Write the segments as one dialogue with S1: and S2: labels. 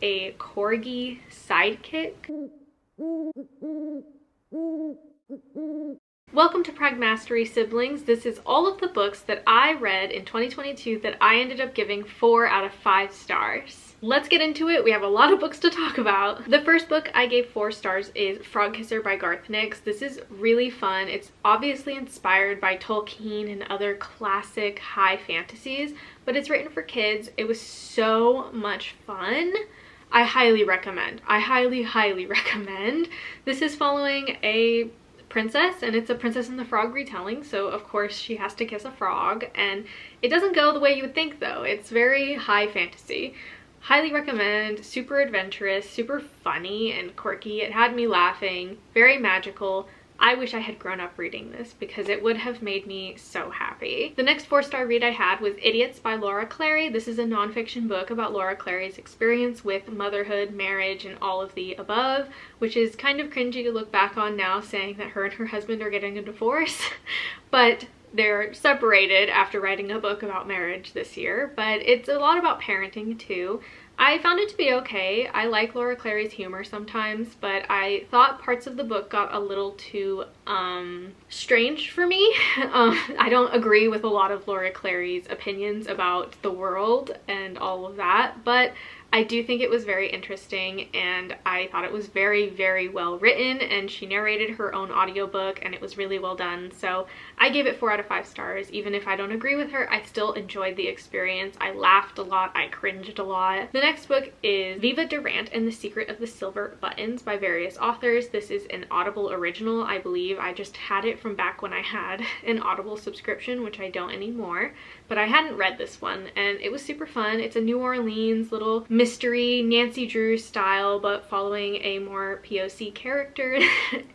S1: a corgi sidekick. Welcome to Pragmastery Siblings. This is all of the books that I read in 2022 that I ended up giving 4 out of 5 stars. Let's get into it. We have a lot of books to talk about. The first book I gave 4 stars is Frogkisser by Garth Nix. This is really fun. It's obviously inspired by Tolkien and other classic high fantasies, but it's written for kids. It was so much fun. I highly recommend. I highly recommend. This is following a princess, and it's a Princess and the Frog retelling, so of course she has to kiss a frog, and it doesn't go the way you would think though. It's very high fantasy. Highly recommend. Super adventurous, super funny and quirky. It had me laughing. Very magical. I wish I had grown up reading this because it would have made me so happy. The next 4-star read I had was Idiots by Laura Clary. This is a nonfiction book about Laura Clary's experience with motherhood, marriage, and all of the above, which is kind of cringy to look back on now, saying that her and her husband are getting a divorce. But they're separated after writing a book about marriage this year. But it's a lot about parenting too. I found it to be okay. I like Laura Clary's humor sometimes, but I thought parts of the book got a little too strange for me. I don't agree with a lot of Laura Clary's opinions about the world and all of that, but I do think it was very interesting, and I thought it was very well written, and she narrated her own audiobook and it was really well done. So I gave it 4 out of 5 stars. Even if I don't agree with her, I still enjoyed the experience. I laughed a lot. I cringed a lot. The next book is Viva, Durant and the Secret of the Silver Buttons by various authors. This is an Audible original, I believe. I just had it from back when I had an Audible subscription, which I don't anymore, but I hadn't read this one, and it was super fun. It's a New Orleans little mystery, Nancy Drew style, but following a more POC character.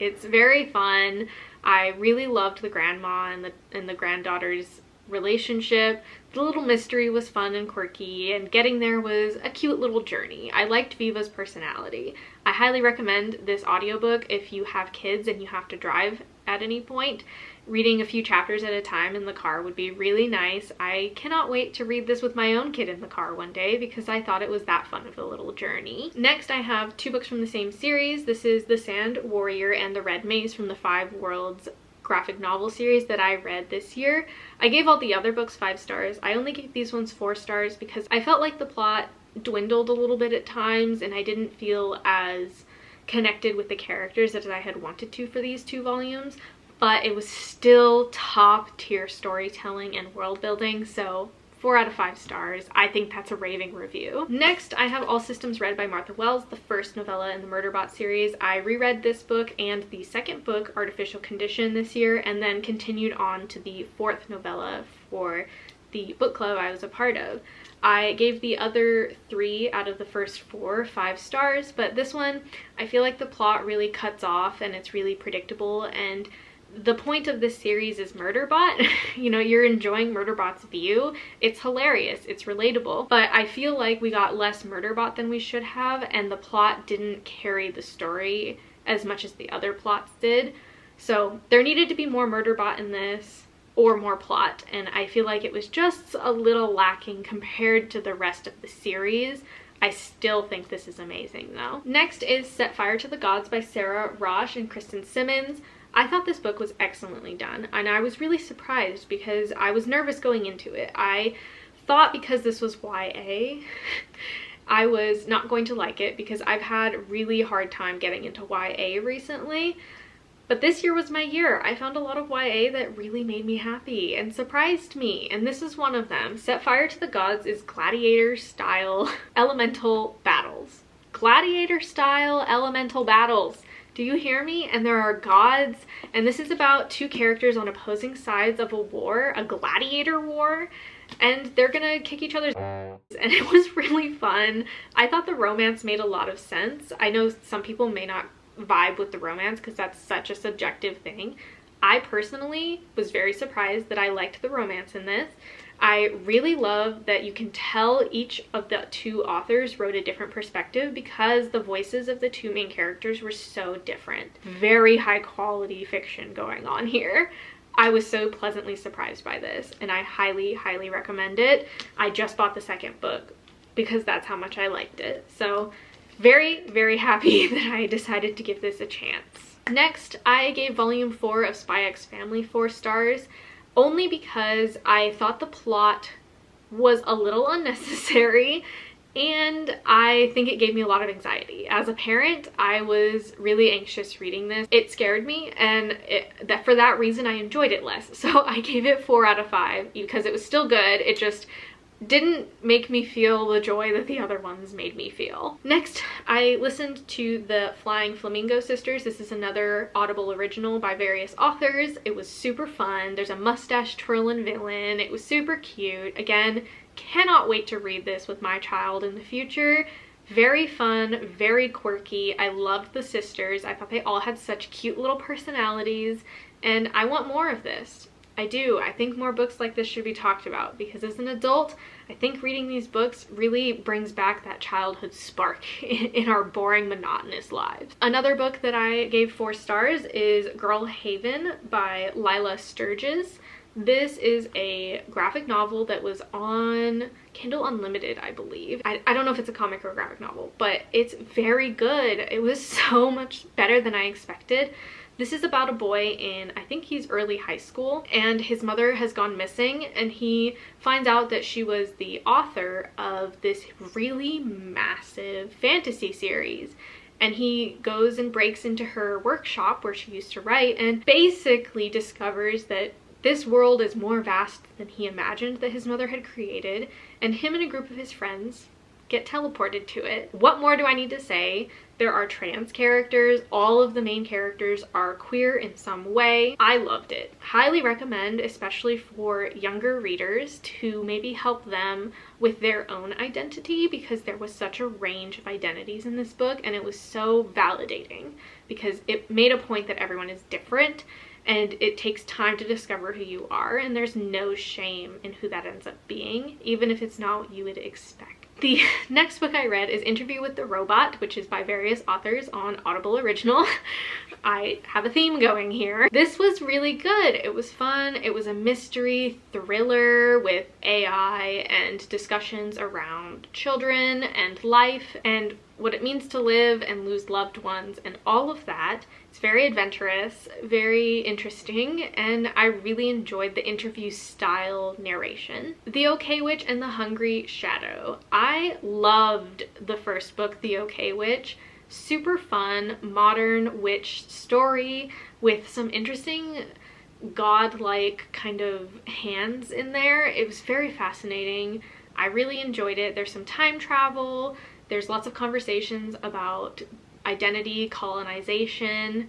S1: It's very fun. I really loved the grandma and the granddaughter's relationship. The little mystery was fun and quirky, and getting there was a cute little journey. I liked Viva's personality. I highly recommend this audiobook if you have kids and you have to drive at any point. Reading a few chapters at a time in the car would be really nice. I cannot wait to read this with my own kid in the car one day because I thought it was that fun of a little journey. Next, I have 2 books from the same series. This is The Sand Warrior and The Red Maze from the 5 Worlds graphic novel series that I read this year. I gave all the other books 5 stars. I only gave these ones 4 stars because I felt like the plot dwindled a little bit at times, and I didn't feel as connected with the characters as I had wanted to for these 2 volumes. But it was still top tier storytelling and world building, so 4 out of 5 stars. I think that's a raving review. Next, I have All Systems Red by Martha Wells, the first novella in the Murderbot series. I reread this book and the second book, Artificial Condition, this year, and then continued on to the 4th novella for the book club I was a part of. I gave the other 3 out of the first 4 5 stars, but this one, I feel like the plot really cuts off and it's really predictable, and the point of this series is Murderbot. You know, you're enjoying Murderbot's view. It's hilarious. It's relatable. But I feel like we got less Murderbot than we should have, and the plot didn't carry the story as much as the other plots did. So there needed to be more Murderbot in this, or more plot, and I feel like it was just a little lacking compared to the rest of the series. I still think this is amazing though. Next is Set Fire to the Gods by Sarah Rosh and Kristen Simmons. I thought this book was excellently done, and I was really surprised because I was nervous going into it. I thought because this was YA, I was not going to like it because I've had a really hard time getting into YA recently. But this year was my year. I found a lot of YA that really made me happy and surprised me, and this is one of them. Set Fire to the Gods is gladiator-style elemental battles. Gladiator-style elemental battles. Do you hear me? And there are gods, and this is about 2 characters on opposing sides of a war, a gladiator war, and they're gonna kick each other's ass, and it was really fun. I thought the romance made a lot of sense. I know some people may not vibe with the romance because that's such a subjective thing. I personally was very surprised that I liked the romance in this. I really love that you can tell each of the 2 authors wrote a different perspective because the voices of the 2 main characters were so different. Very high quality fiction going on here. I was so pleasantly surprised by this, and I highly recommend it. I just bought the second book because that's how much I liked it. So very, very happy that I decided to give this a chance. Next, I gave volume 4 of Spy X Family 4 stars, only because I thought the plot was a little unnecessary, and I think it gave me a lot of anxiety. As a parent, I was really anxious reading this. It scared me, and for that reason I enjoyed it less. So I gave it 4 out of 5 because it was still good. It just didn't make me feel the joy that the other ones made me feel. Next, I listened to the Flying Flamingo Sisters. This is another Audible original by various authors. It was super fun. There's a mustache twirling villain. It was super cute. Again, cannot wait to read this with my child in the future. Very fun, very quirky. I loved the sisters. I thought they all had such cute little personalities, and I want more of this. I do. I think more books like this should be talked about, because as an adult, I think reading these books really brings back that childhood spark in our boring, monotonous lives. Another book that I gave 4 stars is Girl Haven by Lila Sturges. This is a graphic novel that was on Kindle Unlimited, I believe. I don't know if it's a comic or a graphic novel, but it's very good. It was so much better than I expected. This is about a boy in, I think he's early high school, and his mother has gone missing, and he finds out that she was the author of this really massive fantasy series. And he goes and breaks into her workshop where she used to write, and basically discovers that this world is more vast than he imagined that his mother had created, and him and a group of his friends get teleported to it. What more do I need to say? There are trans characters. All of the main characters are queer in some way. I loved it. Highly recommend, especially for younger readers, to maybe help them with their own identity, because there was such a range of identities in this book, and it was so validating because it made a point that everyone is different, and it takes time to discover who you are, and there's no shame in who that ends up being, even if it's not what you would expect. The next book I read is Interview with the Robot, which is by various authors on Audible Original. I have a theme going here. This was really good. It was fun. It was a mystery thriller with AI and discussions around children and life and what it means to live and lose loved ones and all of that. It's very adventurous, very interesting, and I really enjoyed the interview style narration. The OK Witch and the Hungry Shadow. I loved the first book, The OK Witch. Super fun, modern witch story with some interesting godlike kind of hands in there. It was very fascinating. I really enjoyed it. There's some time travel. There's lots of conversations about identity, colonization,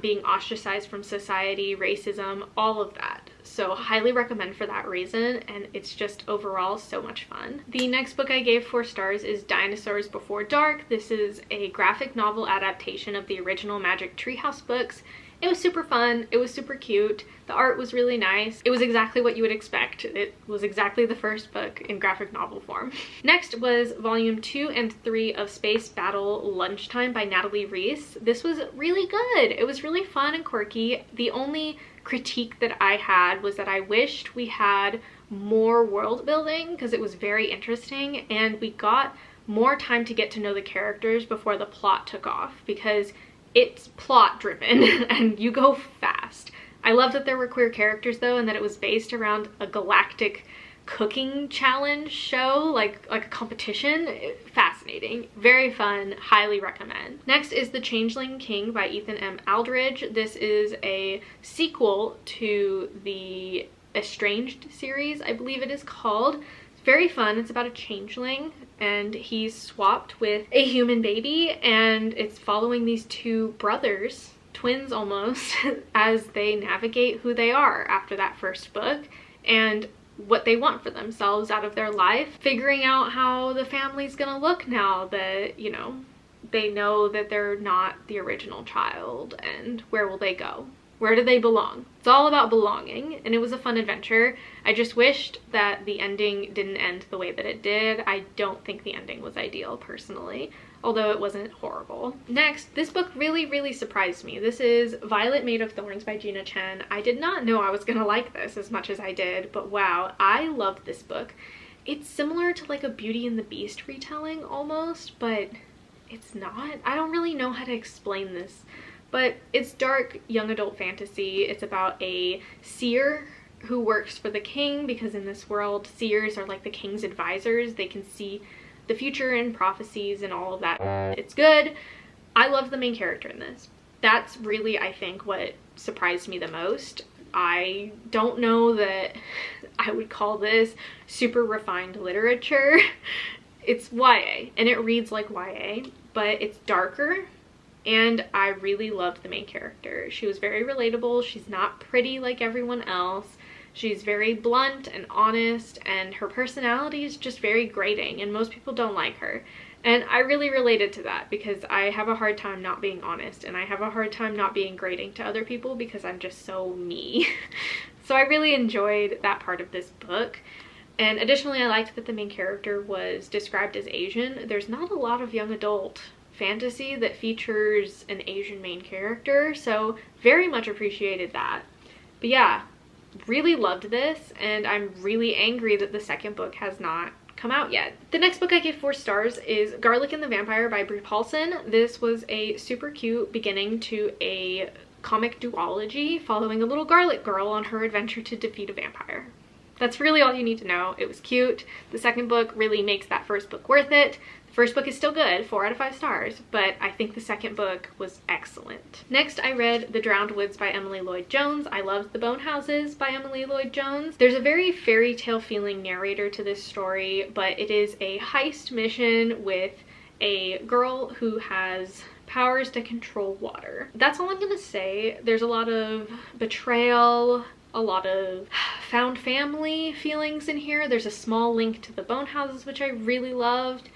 S1: being ostracized from society, racism, all of that. So highly recommend for that reason, and it's just overall so much fun. The next book I gave 4 stars is Dinosaurs Before Dark. This is a graphic novel adaptation of the original Magic Treehouse books. It was super fun. It was super cute. The art was really nice. It was exactly what you would expect. It was exactly the first book in graphic novel form. Next was volume 2 and 3 of Space Battle Lunchtime by Natalie Reese. This was really good. It was really fun and quirky. The only critique that I had was that I wished we had more world building, because it was very interesting, and we got more time to get to know the characters before the plot took off, because it's plot driven and you go fast. I love that there were queer characters though, and that it was based around a galactic cooking challenge show, like a competition. Fascinating, very fun, highly recommend. Next is The Changeling King by Ethan M. Aldridge. This is a sequel to the Estranged series, I believe it is called. Very fun. It's about a changeling, and he's swapped with a human baby, and it's following these 2 brothers, twins almost, as they navigate who they are after that first book and what they want for themselves out of their life, figuring out how the family's gonna look now that, you know, they know that they're not the original child, and where will they go? Where do they belong? It's all about belonging, and it was a fun adventure. I just wished that the ending didn't end the way that it did. I don't think the ending was ideal, personally, although it wasn't horrible. Next, this book really surprised me. This is Violet Made of Thorns by Gina Chen. I did not know I was gonna like this as much as I did, but wow, I loved this book. It's similar to like a Beauty and the Beast retelling almost, but it's not. I don't really know how to explain this, but it's dark young adult fantasy. It's about a seer who works for the king, because in this world seers are like the king's advisors. They can see the future and prophecies and all of that. It's good. I love the main character in this. That's really, I think, what surprised me the most. I don't know that I would call this super refined literature. It's YA, and it reads like YA, but it's darker, and I really loved the main character. She was very relatable. She's not pretty like everyone else. She's very blunt and honest, and her personality is just very grating, and most people don't like her. And I really related to that because I have a hard time not being honest, and I have a hard time not being grating to other people because I'm just so me. So I really enjoyed that part of this book. And additionally, I liked that the main character was described as Asian. There's not a lot of young adult fantasy that features an Asian main character, so very much appreciated that. But yeah, really loved this, and I'm really angry that the second book has not come out yet. The next book I gave 4 stars is Garlic and the Vampire by Brie Paulson. This was a super cute beginning to a comic duology following a little garlic girl on her adventure to defeat a vampire. That's really all you need to know. It was cute. The second book really makes that first book worth it. The first book is still good, 4 out of 5 stars, but I think the second book was excellent. Next, I read The Drowned Woods by Emily Lloyd Jones. I loved The Bone Houses by Emily Lloyd Jones. There's a very fairy tale feeling narrator to this story, but it is a heist mission with a girl who has powers to control water. That's all I'm gonna say. There's a lot of betrayal, a lot of found family feelings in here. There's a small link to The Bone Houses, which I really loved.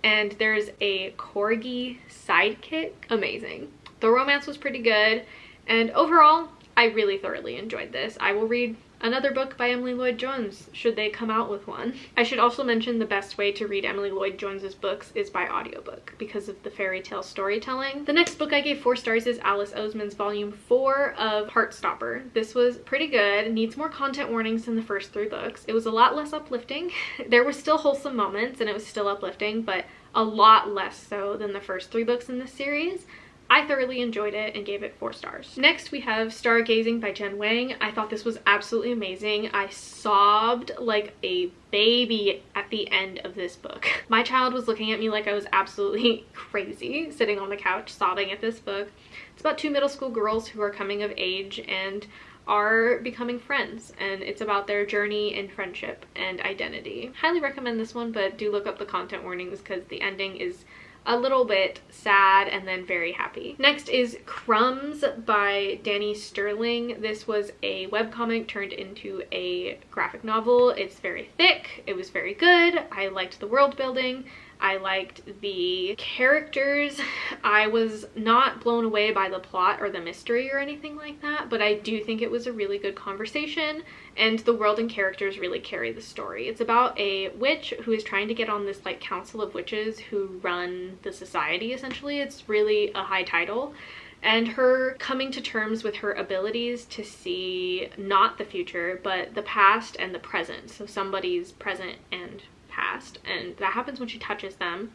S1: And there's a corgi sidekick. Amazing. The romance was pretty good, and overall I really thoroughly enjoyed this. I will read another book by Emily Lloyd Jones should they come out with one. I should also mention the best way to read Emily Lloyd Jones's books is by audiobook because of the fairy tale storytelling. The next book I gave 4 stars is Alice Oseman's volume 4 of Heartstopper. This was pretty good. It needs more content warnings than the first 3 books. It was a lot less uplifting. There were still wholesome moments and it was still uplifting, but a lot less so than the first 3 books in this series. I thoroughly enjoyed it and gave it 4 stars. Next, we have Stargazing by Jen Wang. I thought this was absolutely amazing. I sobbed like a baby at the end of this book. My child was looking at me like I was absolutely crazy, sitting on the couch sobbing at this book. It's about 2 middle school girls who are coming of age and are becoming friends, and it's about their journey in friendship and identity. Highly recommend this one, but do look up the content warnings because the ending is a little bit sad and then very happy. Next is Crumbs by Danny Sterling. This was a webcomic turned into a graphic novel. It's very thick. It was very good. I liked the world building. I liked the characters. I was not blown away by the plot or the mystery or anything like that, but I do think it was a really good conversation, and the world and characters really carry the story. It's about a witch who is trying to get on this like council of witches who run the society, essentially. It's really a high title. And her coming to terms with her abilities to see not the future, but the past and the present. So somebody's present and past, and that happens when she touches them.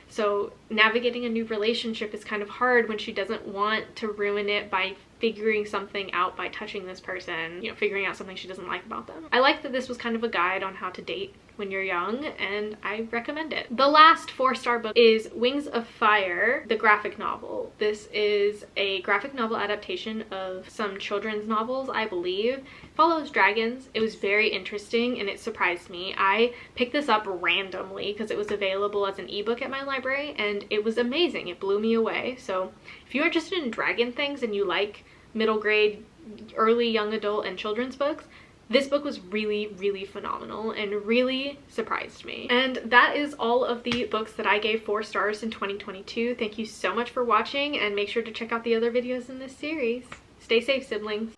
S1: So navigating a new relationship is kind of hard when she doesn't want to ruin it by figuring something out by touching this person, you know, figuring out something she doesn't like about them. I like that this was kind of a guide on how to date when you're young, and I recommend it. The last 4-star book is Wings of Fire, the graphic novel. This is a graphic novel adaptation of some children's novels, I believe. It follows dragons. It was very interesting and it surprised me. I picked this up randomly because it was available as an ebook at my library, and it was amazing. It blew me away. So if you're interested in dragon things and you like middle grade, early young adult, and children's books, this book was really, really phenomenal and really surprised me. And that is all of the books that I gave 4 stars in 2022. Thank you so much for watching, and make sure to check out the other videos in this series. Stay safe, siblings.